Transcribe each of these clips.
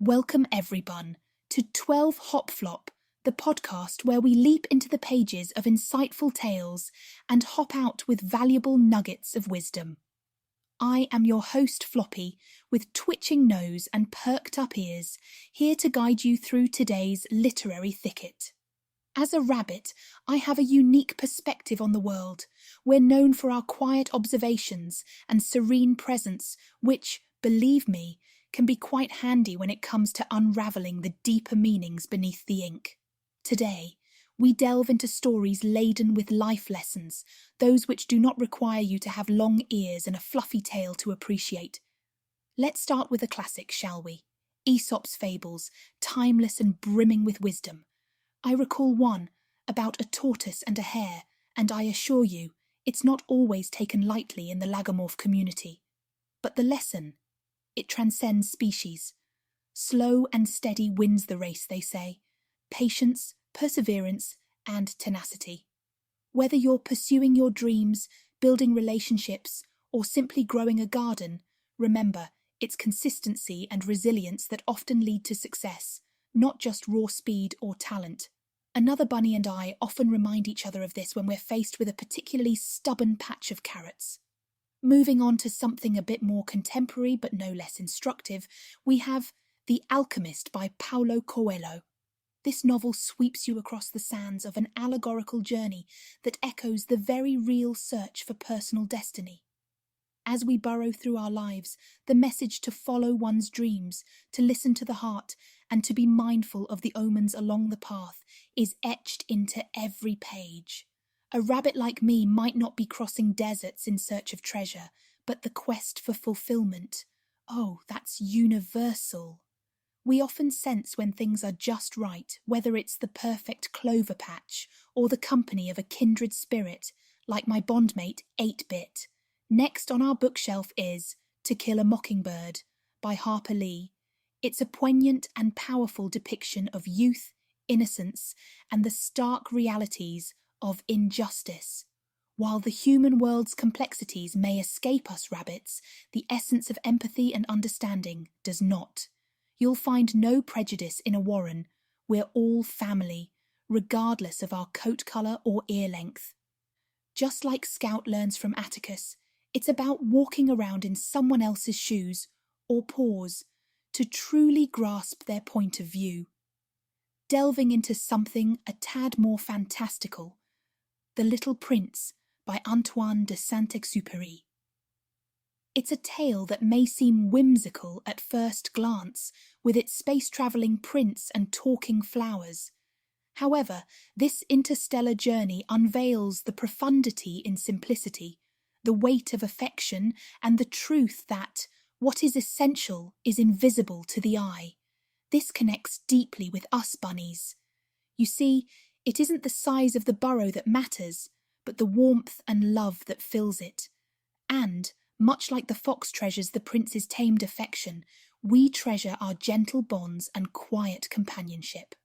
Welcome everyone to 12 Hop Flop, the podcast where we leap into the pages of insightful tales and hop out with valuable nuggets of wisdom. I am your host Floppy, with twitching nose and perked up ears, here to guide you through today's literary thicket. As a rabbit, I have a unique perspective on the world. We're known for our quiet observations and serene presence, which, believe me, can be quite handy when it comes to unravelling the deeper meanings beneath the ink. Today, we delve into stories laden with life lessons, those which do not require you to have long ears and a fluffy tail to appreciate. Let's start with a classic, shall we? Aesop's Fables, timeless and brimming with wisdom. I recall one about a tortoise and a hare, and I assure you, it's not always taken lightly in the lagomorph community. But the lesson, it transcends species. Slow and steady wins the race, they say. Patience, perseverance, and tenacity. Whether you're pursuing your dreams, building relationships, or simply growing a garden, remember, it's consistency and resilience that often lead to success, not just raw speed or talent. Another bunny and I often remind each other of this when we're faced with a particularly stubborn patch of carrots. Moving on to something a bit more contemporary but no less instructive, we have The Alchemist by Paulo Coelho. This novel sweeps you across the sands of an allegorical journey that echoes the very real search for personal destiny. As we burrow through our lives, the message to follow one's dreams, to listen to the heart, and to be mindful of the omens along the path is etched into every page. A rabbit like me might not be crossing deserts in search of treasure, but the quest for fulfillment, oh, that's universal. We often sense when things are just right, whether it's the perfect clover patch or the company of a kindred spirit, like my bondmate 8-Bit. Next on our bookshelf is To Kill a Mockingbird by Harper Lee. It's a poignant and powerful depiction of youth, innocence, and the stark realities of injustice. While the human world's complexities may escape us rabbits, the essence of empathy and understanding does not. You'll find no prejudice in a warren. We're all family, regardless of our coat colour or ear length. Just like Scout learns from Atticus, it's about walking around in someone else's shoes, or paws, to truly grasp their point of view. Delving into something a tad more fantastical, The Little Prince by Antoine de Saint-Exupéry. It's a tale that may seem whimsical at first glance, with its space-travelling prince and talking flowers. However, this interstellar journey unveils the profundity in simplicity, the weight of affection, and the truth that what is essential is invisible to the eye. This connects deeply with us bunnies. You see, it isn't the size of the burrow that matters, but the warmth and love that fills it. And, much like the fox treasures the prince's tamed affection, we treasure our gentle bonds and quiet companionship.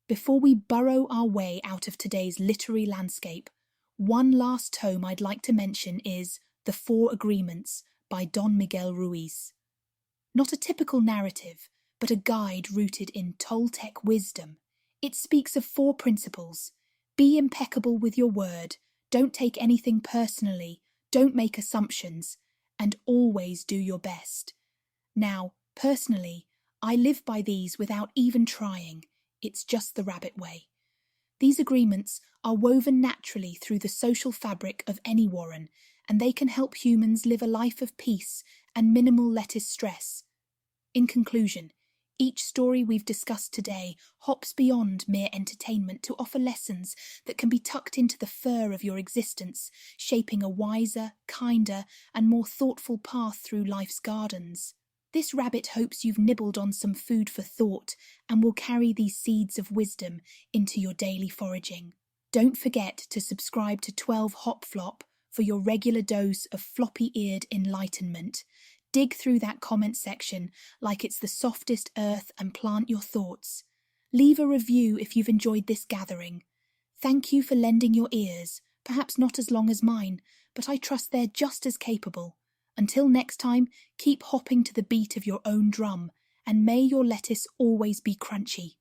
Before we burrow our way out of today's literary landscape, one last tome I'd like to mention is The Four Agreements by Don Miguel Ruiz. Not a typical narrative, but a guide rooted in Toltec wisdom. It speaks of 4 principles. Be impeccable with your word, don't take anything personally, don't make assumptions, and always do your best. Now, personally, I live by these without even trying. It's just the rabbit way. These agreements are woven naturally through the social fabric of any warren, and they can help humans live a life of peace and minimal lettuce stress. In conclusion, each story we've discussed today hops beyond mere entertainment to offer lessons that can be tucked into the fur of your existence, shaping a wiser, kinder, and more thoughtful path through life's gardens. This rabbit hopes you've nibbled on some food for thought and will carry these seeds of wisdom into your daily foraging. Don't forget to subscribe to 12 Hop Flop for your regular dose of floppy-eared enlightenment. Dig through that comment section like it's the softest earth and plant your thoughts. Leave a review if you've enjoyed this gathering. Thank you for lending your ears, perhaps not as long as mine, but I trust they're just as capable. Until next time, keep hopping to the beat of your own drum and may your lettuce always be crunchy.